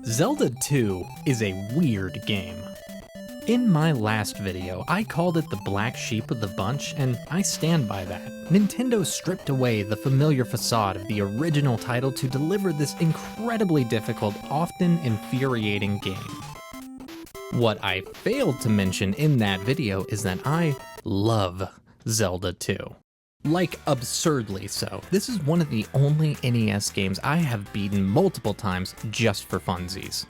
Zelda 2 is a weird game. In my last video, I called it the black sheep of the bunch, and I stand by that. Nintendo stripped away the familiar facade of the original title to deliver this incredibly difficult, often infuriating game. What I failed to mention in that video is that I love Zelda 2. Like, absurdly so. This is one of the only NES games I have beaten multiple times just for funsies.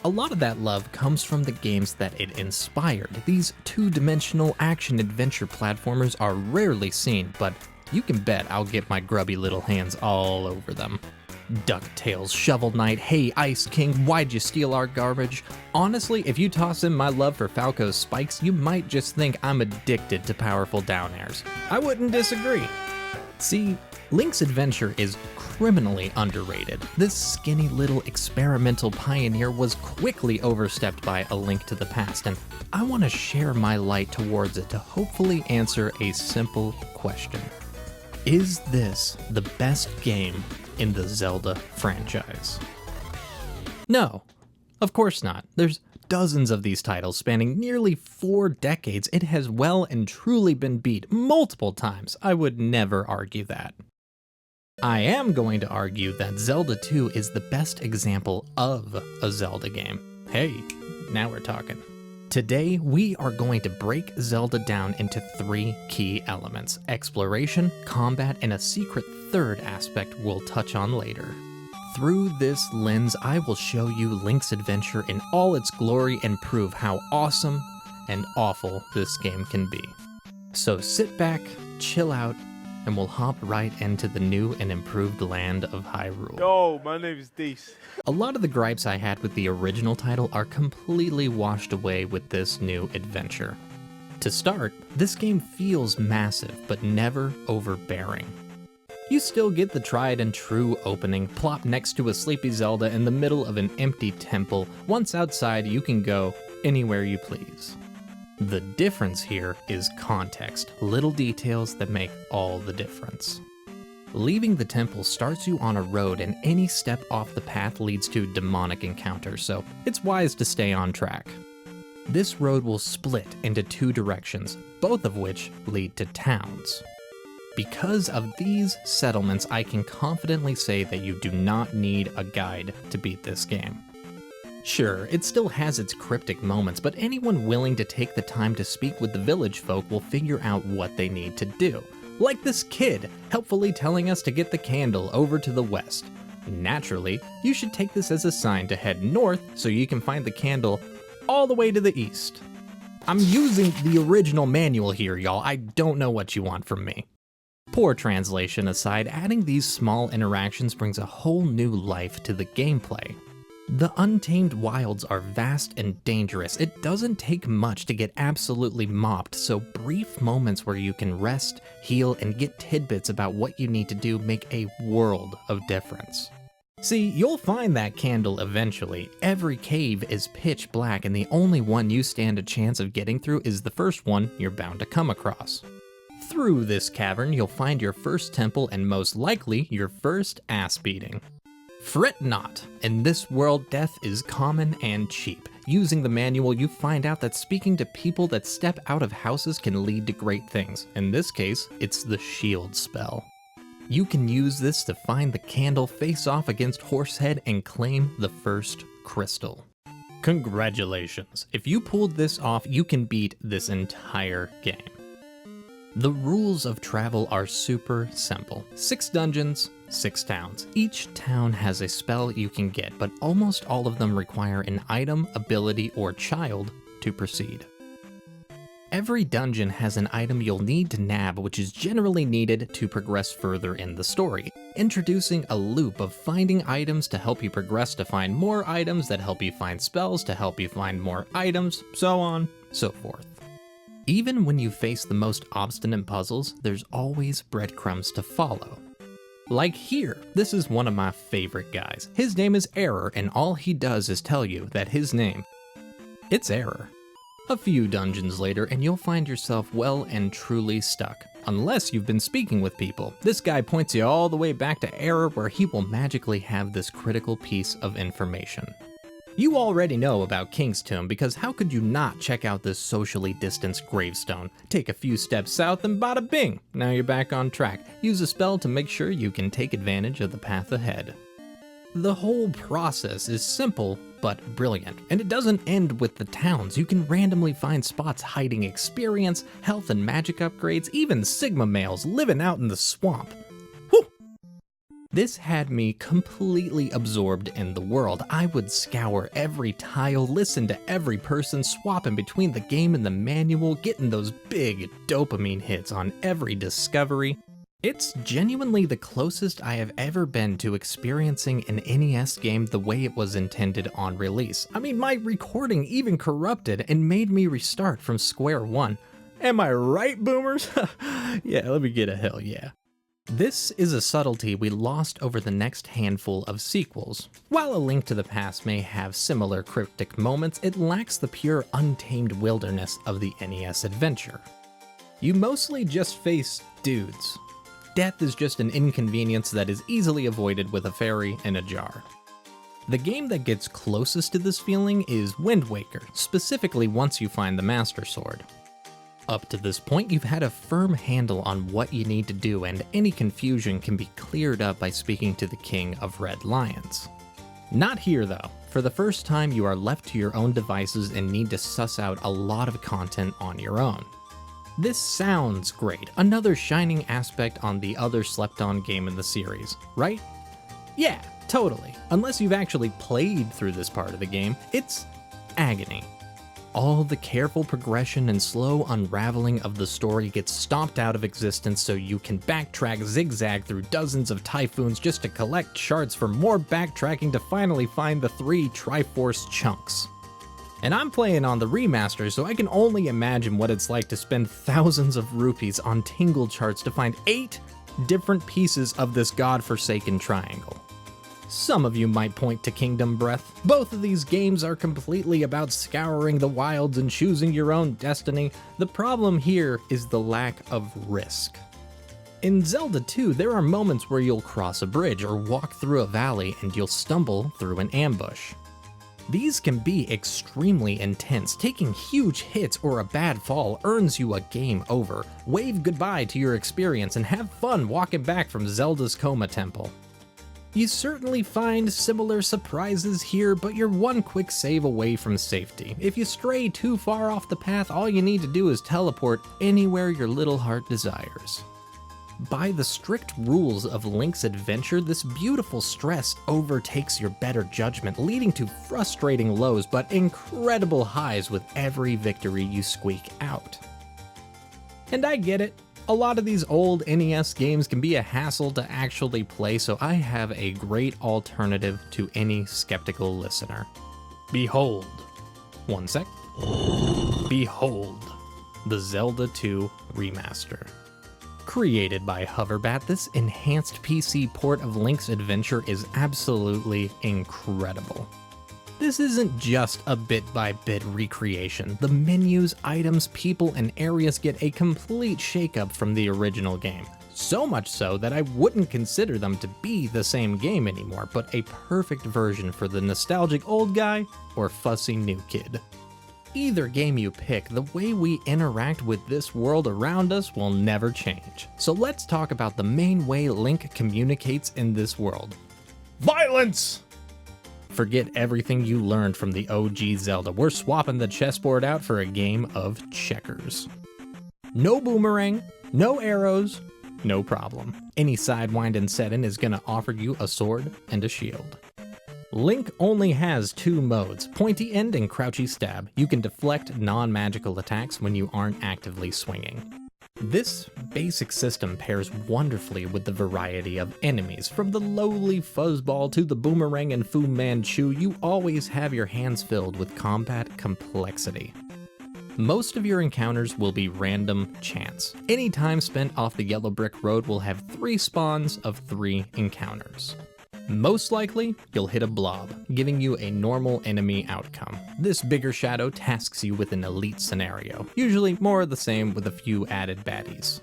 A lot of that love comes from the games that it inspired. These two-dimensional action-adventure platformers are rarely seen, but you can bet I'll get my grubby little hands all over them. DuckTales, Shovel Knight, Hey Ice King, Why'd You Steal Our Garbage? Honestly, if you toss in my love for Falco's spikes, you might just think I'm addicted to powerful down airs. I wouldn't disagree. See, Link's adventure is criminally underrated. This skinny little experimental pioneer was quickly overstepped by A Link to the Past, and I want to share my light towards it to hopefully answer a simple question. Is this the best game in the Zelda franchise? No, of course not. There's dozens of these titles spanning nearly 4 decades. It has well and truly been beat multiple times. I would never argue that. I am going to argue that Zelda 2 is the best example of a Zelda game. Hey, now we're talking. Today, we are going to break Zelda down into 3 key elements: exploration, combat, and a secret third aspect we'll touch on later. Through this lens, I will show you Link's adventure in all its glory and prove how awesome and awful this game can be. So sit back, chill out, and we'll hop right into the new and improved land of Hyrule. Yo, my name is Dees. A lot of the gripes I had with the original title are completely washed away with this new adventure. To start, this game feels massive, but never overbearing. You still get the tried and true opening, plopped next to a sleepy Zelda in the middle of an empty temple. Once outside, you can go anywhere you please. The difference here is context, little details that make all the difference. Leaving the temple starts you on a road, and any step off the path leads to demonic encounters, so it's wise to stay on track. This road will split into 2 directions, both of which lead to towns. Because of these settlements, I can confidently say that you do not need a guide to beat this game. Sure, it still has its cryptic moments, but anyone willing to take the time to speak with the village folk will figure out what they need to do. Like this kid, helpfully telling us to get the candle over to the west. Naturally, you should take this as a sign to head north so you can find the candle all the way to the east. I'm using the original manual here, y'all. I don't know what you want from me. Poor translation aside, adding these small interactions brings a whole new life to the gameplay. The Untamed Wilds are vast and dangerous. It doesn't take much to get absolutely mopped, so brief moments where you can rest, heal, and get tidbits about what you need to do make a world of difference. See, you'll find that candle eventually. Every cave is pitch black, and the only one you stand a chance of getting through is the first one you're bound to come across. Through this cavern, you'll find your first temple and most likely your first ass beating. Fret not. In this world, death is common and cheap. Using the manual, you find out that speaking to people that step out of houses can lead to great things. In this case, it's the shield spell. You can use this to find the candle, face off against Horsehead, and claim the first crystal. Congratulations. If you pulled this off, you can beat this entire game. The rules of travel are super simple. 6 dungeons, 6 towns. Each town has a spell you can get, but almost all of them require an item, ability, or child to proceed. Every dungeon has an item you'll need to nab, which is generally needed to progress further in the story, introducing a loop of finding items to help you progress to find more items that help you find spells to help you find more items, so on, so forth. Even when you face the most obstinate puzzles, there's always breadcrumbs to follow. Like here, this is one of my favorite guys. His name is Error, and all he does is tell you that his name, it's Error. A few dungeons later, and you'll find yourself well and truly stuck, unless you've been speaking with people. This guy points you all the way back to Error, where he will magically have this critical piece of information. You already know about King's Tomb because how could you not check out this socially distanced gravestone? Take a few steps south and bada bing! Now you're back on track. Use a spell to make sure you can take advantage of the path ahead. The whole process is simple but brilliant, and it doesn't end with the towns. You can randomly find spots hiding experience, health and magic upgrades, even Sigma males living out in the swamp. This had me completely absorbed in the world. I would scour every tile, listen to every person, swapping between the game and the manual, getting those big dopamine hits on every discovery. It's genuinely the closest I have ever been to experiencing an NES game the way it was intended on release. I mean, my recording even corrupted and made me restart from square one. Am I right, boomers? Yeah, let me get a hell yeah. This is a subtlety we lost over the next handful of sequels. While A Link to the Past may have similar cryptic moments, it lacks the pure, untamed wilderness of the NES adventure. You mostly just face dudes. Death is just an inconvenience that is easily avoided with a fairy and a jar. The game that gets closest to this feeling is Wind Waker, specifically once you find the Master Sword. Up to this point, you've had a firm handle on what you need to do, and any confusion can be cleared up by speaking to the King of Red Lions. Not here though. For the first time, you are left to your own devices and need to suss out a lot of content on your own. This sounds great, another shining aspect on the other slept-on game in the series, right? Yeah, totally. Unless you've actually played through this part of the game, it's agony. All the careful progression and slow unraveling of the story gets stomped out of existence so you can backtrack zigzag through dozens of typhoons just to collect shards for more backtracking to finally find the 3 Triforce chunks. And I'm playing on the remaster, so I can only imagine what it's like to spend thousands of rupees on tingle charts to find 8 different pieces of this godforsaken triangle. Some of you might point to Kingdom Breath. Both of these games are completely about scouring the wilds and choosing your own destiny. The problem here is the lack of risk. In Zelda 2, there are moments where you'll cross a bridge or walk through a valley and you'll stumble through an ambush. These can be extremely intense. Taking huge hits or a bad fall earns you a game over. Wave goodbye to your experience and have fun walking back from Zelda's Coma Temple. You certainly find similar surprises here, but you're one quick save away from safety. If you stray too far off the path, all you need to do is teleport anywhere your little heart desires. By the strict rules of Link's adventure, this beautiful stress overtakes your better judgment, leading to frustrating lows but incredible highs with every victory you squeak out. And I get it. A lot of these old NES games can be a hassle to actually play, so I have a great alternative to any skeptical listener. Behold. One sec. Behold. The Zelda 2 Remaster. Created by Hoverbat, this enhanced PC port of Link's Adventure is absolutely incredible. This isn't just a bit-by-bit recreation. The menus, items, people, and areas get a complete shakeup from the original game. So much so that I wouldn't consider them to be the same game anymore, but a perfect version for the nostalgic old guy or fussy new kid. Either game you pick, the way we interact with this world around us will never change. So let's talk about the main way Link communicates in this world. Violence! Forget everything you learned from the OG Zelda. We're swapping the chessboard out for a game of checkers. No boomerang, no arrows, no problem. Any sidewind and set-in is gonna offer you a sword and a shield. Link only has 2 modes, pointy end and crouchy stab. You can deflect non-magical attacks when you aren't actively swinging. This basic system pairs wonderfully with the variety of enemies. From the lowly fuzzball to the boomerang and Fu Manchu, you always have your hands filled with combat complexity. Most of your encounters will be random chance. Any time spent off the yellow brick road will have 3 spawns of 3 encounters. Most likely, you'll hit a blob, giving you a normal enemy outcome. This bigger shadow tasks you with an elite scenario, usually more of the same with a few added baddies.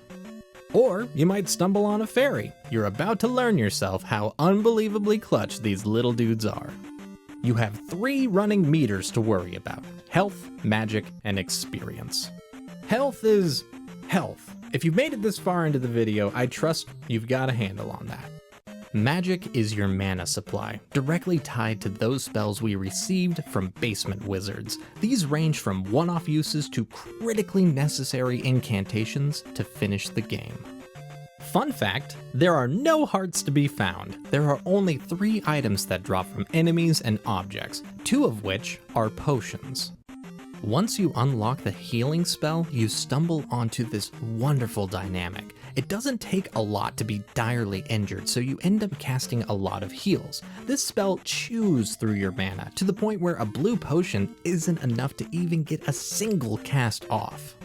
Or you might stumble on a fairy. You're about to learn yourself how unbelievably clutch these little dudes are. you have 3 running meters to worry about: health, magic, and experience. Health is health. If you've made it this far into the video, I trust you've got a handle on that. Magic is your mana supply, directly tied to those spells we received from basement wizards. These range from one-off uses to critically necessary incantations to finish the game. Fun fact, there are no hearts to be found. There are only 3 items that drop from enemies and objects, 2 of which are potions. Once you unlock the healing spell, you stumble onto this wonderful dynamic. It doesn't take a lot to be direly injured, so you end up casting a lot of heals. This spell chews through your mana, to the point where a blue potion isn't enough to even get a single cast off.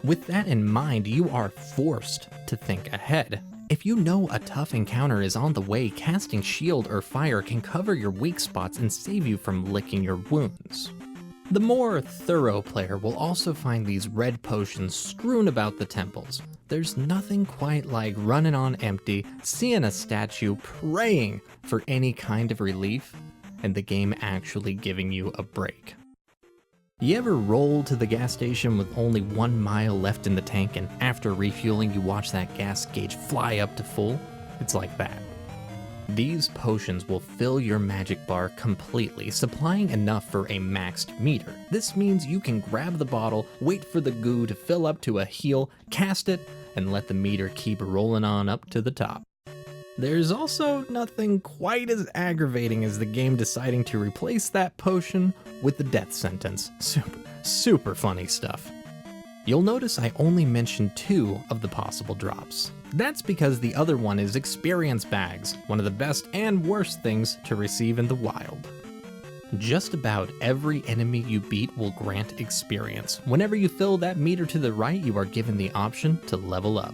With that in mind, you are forced to think ahead. If you know a tough encounter is on the way, casting shield or fire can cover your weak spots and save you from licking your wounds. The more thorough player will also find these red potions strewn about the temples. There's nothing quite like running on empty, seeing a statue, praying for any kind of relief, and the game actually giving you a break. You ever roll to the gas station with only 1 mile left in the tank, and after refueling you watch that gas gauge fly up to full? It's like that. These potions will fill your magic bar completely, supplying enough for a maxed meter. This means you can grab the bottle, wait for the goo to fill up to a heal, cast it, and let the meter keep rolling on up to the top. There's also nothing quite as aggravating as the game deciding to replace that potion with the death sentence. Super funny stuff. You'll notice I only mentioned 2 of the possible drops. That's because the other one is experience bags, one of the best and worst things to receive in the wild. Just about every enemy you beat will grant experience. Whenever you fill that meter to the right, you are given the option to level up.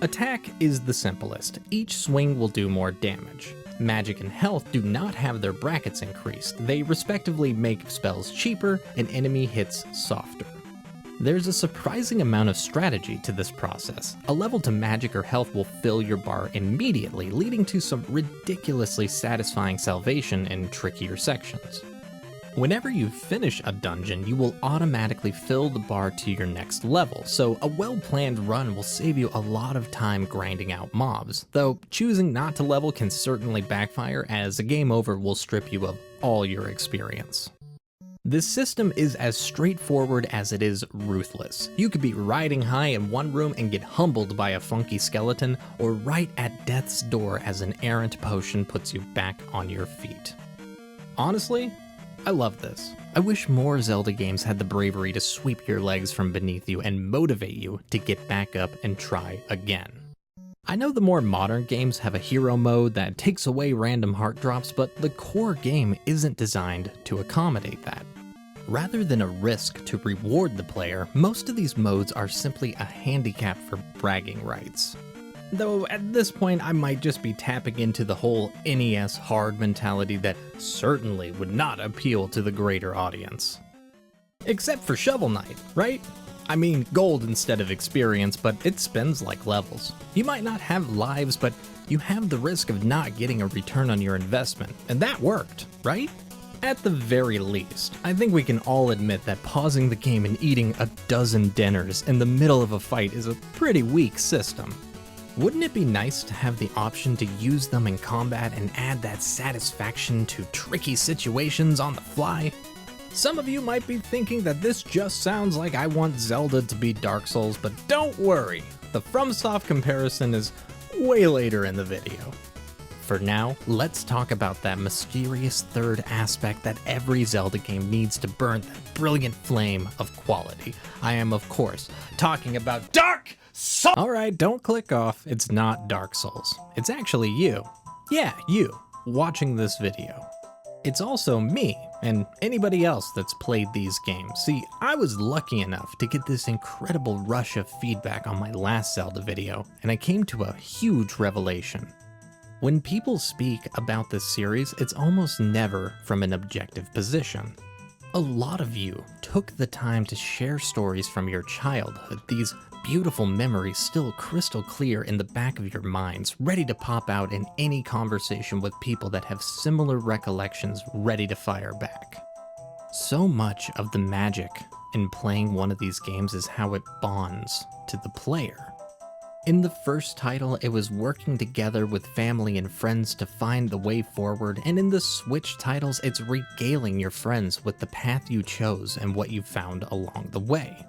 Attack is the simplest. Each swing will do more damage. Magic and health do not have their brackets increased. They respectively make spells cheaper and enemy hits softer. There's a surprising amount of strategy to this process. A level to magic or health will fill your bar immediately, leading to some ridiculously satisfying salvation in trickier sections. Whenever you finish a dungeon, you will automatically fill the bar to your next level, so a well-planned run will save you a lot of time grinding out mobs, though choosing not to level can certainly backfire, as a game over will strip you of all your experience. This system is as straightforward as it is ruthless. You could be riding high in one room and get humbled by a funky skeleton, or right at death's door as an errant potion puts you back on your feet. Honestly, I love this. I wish more Zelda games had the bravery to sweep your legs from beneath you and motivate you to get back up and try again. I know the more modern games have a hero mode that takes away random heart drops, but the core game isn't designed to accommodate that. Rather than a risk to reward the player, most of these modes are simply a handicap for bragging rights. Though at this point I might just be tapping into the whole NES hard mentality that certainly would not appeal to the greater audience. Except for Shovel Knight, right? I mean, gold instead of experience, but it spins like levels. You might not have lives, but you have the risk of not getting a return on your investment, and that worked, right? At the very least, I think we can all admit that pausing the game and eating a dozen dinners in the middle of a fight is a pretty weak system. Wouldn't it be nice to have the option to use them in combat and add that satisfaction to tricky situations on the fly? Some of you might be thinking that this just sounds like I want Zelda to be Dark Souls, but don't worry, the FromSoft comparison is way later in the video. For now, let's talk about that mysterious third aspect that every Zelda game needs to burn that brilliant flame of quality. I am, of course, talking about Dark Souls! Alright, don't click off, it's not Dark Souls. It's actually you. Yeah, you, watching this video. It's also me, and anybody else that's played these games. See, I was lucky enough to get this incredible rush of feedback on my last Zelda video, and I came to a huge revelation. When people speak about this series, it's almost never from an objective position. A lot of you took the time to share stories from your childhood, these beautiful memories still crystal clear in the back of your minds, ready to pop out in any conversation with people that have similar recollections ready to fire back. So much of the magic in playing one of these games is how it bonds to the player. In the first title, it was working together with family and friends to find the way forward, and in the Switch titles, it's regaling your friends with the path you chose and what you found along the way.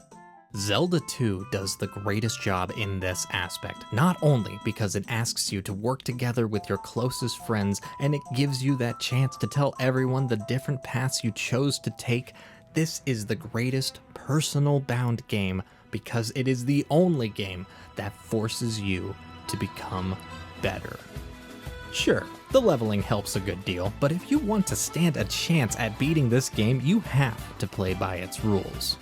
Zelda 2 does the greatest job in this aspect, not only because it asks you to work together with your closest friends and it gives you that chance to tell everyone the different paths you chose to take. This is the greatest personal bound game because it is the only game that forces you to become better. Sure, the leveling helps a good deal, but if you want to stand a chance at beating this game, you have to play by its rules.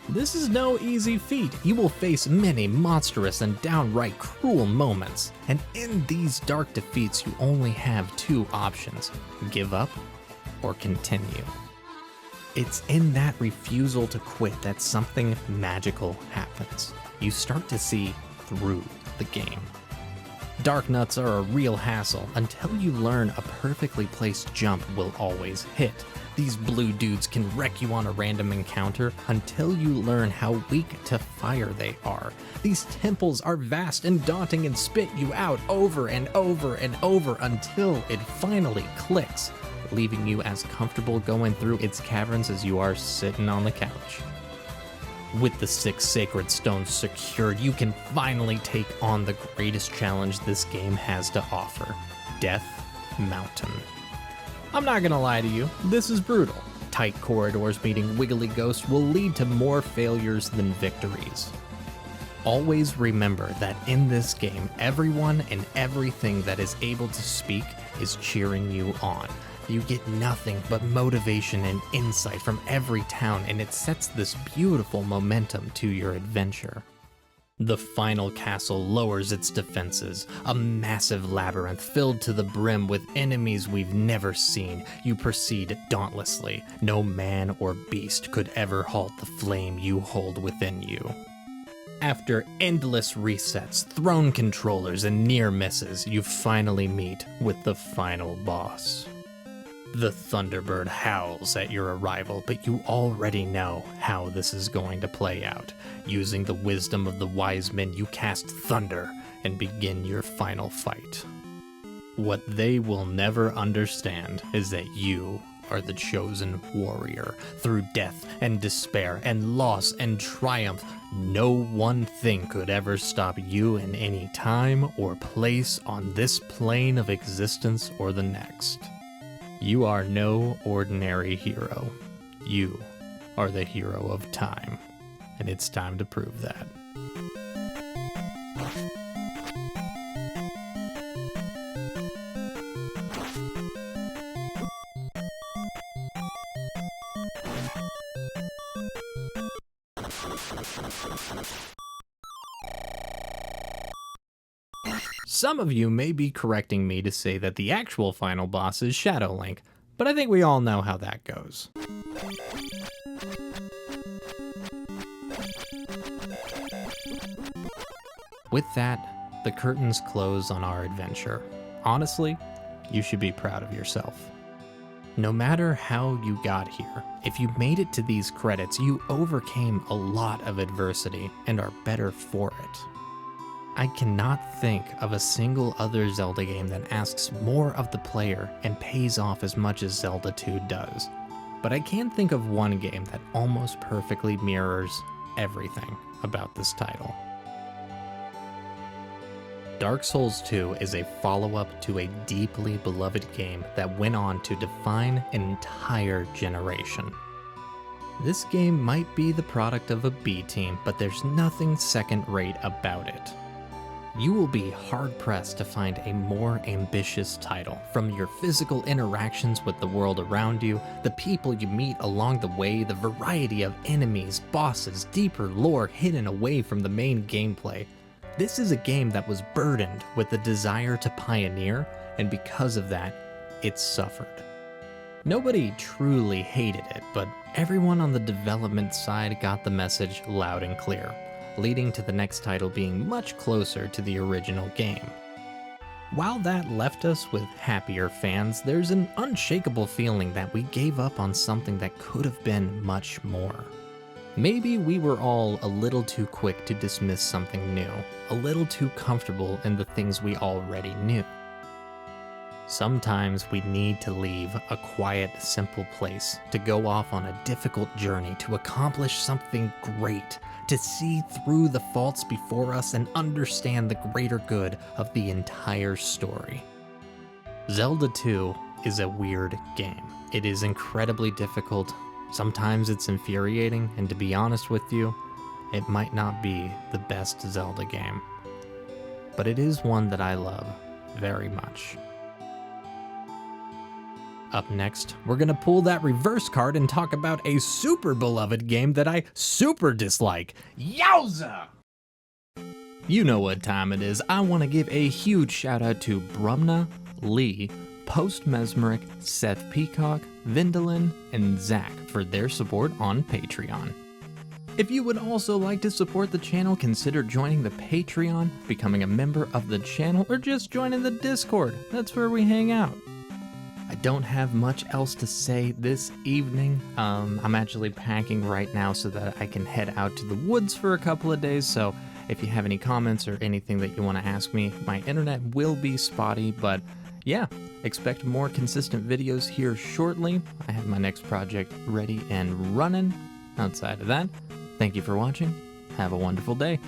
This is no easy feat. You will face many monstrous and downright cruel moments, and in these dark defeats you only have two options: give up or continue. It's in that refusal to quit that something magical happens. You start to see through the game. Dark nuts are a real hassle until you learn a perfectly placed jump will always hit. These blue dudes can wreck you on a random encounter until you learn how weak to fire they are. These temples are vast and daunting and spit you out over and over and over until it finally clicks, leaving you as comfortable going through its caverns as you are sitting on the couch. With the 6 sacred stones secured, you can finally take on the greatest challenge this game has to offer: Death Mountain. I'm not gonna lie to you, this is brutal. Tight corridors meeting wiggly ghosts will lead to more failures than victories. Always remember that in this game, everyone and everything that is able to speak is cheering you on. You get nothing but motivation and insight from every town, and it sets this beautiful momentum to your adventure. The final castle lowers its defenses, a massive labyrinth filled to the brim with enemies we've never seen. You proceed dauntlessly. No man or beast could ever halt the flame you hold within you. After endless resets, throne controllers, and near misses, you finally meet with the final boss. The Thunderbird howls at your arrival, but you already know how this is going to play out. Using the wisdom of the wise men, you cast thunder and begin your final fight. What they will never understand is that you are the chosen warrior. Through death and despair and loss and triumph, no one thing could ever stop you in any time or place on this plane of existence or the next. You are no ordinary hero. You are the hero of time, and it's time to prove that. Some of you may be correcting me to say that the actual final boss is Shadow Link, but I think we all know how that goes. With that, the curtains close on our adventure. Honestly, you should be proud of yourself. No matter how you got here, if you made it to these credits, you overcame a lot of adversity and are better for it. I cannot think of a single other Zelda game that asks more of the player and pays off as much as Zelda 2 does. But I can think of one game that almost perfectly mirrors everything about this title. Dark Souls 2 is a follow-up to a deeply beloved game that went on to define an entire generation. This game might be the product of a B team, but there's nothing second-rate about it. You will be hard-pressed to find a more ambitious title. From your physical interactions with the world around you, the people you meet along the way, the variety of enemies, bosses, deeper lore hidden away from the main gameplay. This is a game that was burdened with the desire to pioneer, and because of that, it suffered. Nobody truly hated it, but everyone on the development side got the message loud and clear. leading to the next title being much closer to the original game. While that left us with happier fans, there's an unshakable feeling that we gave up on something that could have been much more. Maybe we were all a little too quick to dismiss something new, a little too comfortable in the things we already knew. Sometimes we need to leave a quiet, simple place to go off on a difficult journey to accomplish something great, to see through the faults before us and understand the greater good of the entire story. Zelda 2 is a weird game. It is incredibly difficult. Sometimes it's infuriating, and to be honest with you, it might not be the best Zelda game. But it is one that I love very much. Up next, we're gonna pull that reverse card and talk about a super beloved game that I super dislike. Yowza! You know what time it is. I want to give a huge shout out to Brumna, Lee, Post Mesmeric, Seth Peacock, Vindalin, and Zach for their support on Patreon. If you would also like to support the channel, consider joining the Patreon, becoming a member of the channel, or just joining the Discord. That's where we hang out. I don't have much else to say this evening. I'm actually packing right now so that I can head out to the woods for a couple of days, so if you have any comments or anything that you want to ask me, my internet will be spotty, but yeah, expect more consistent videos here shortly. I have my next project ready and running. Outside of that, thank you for watching. Have a wonderful day.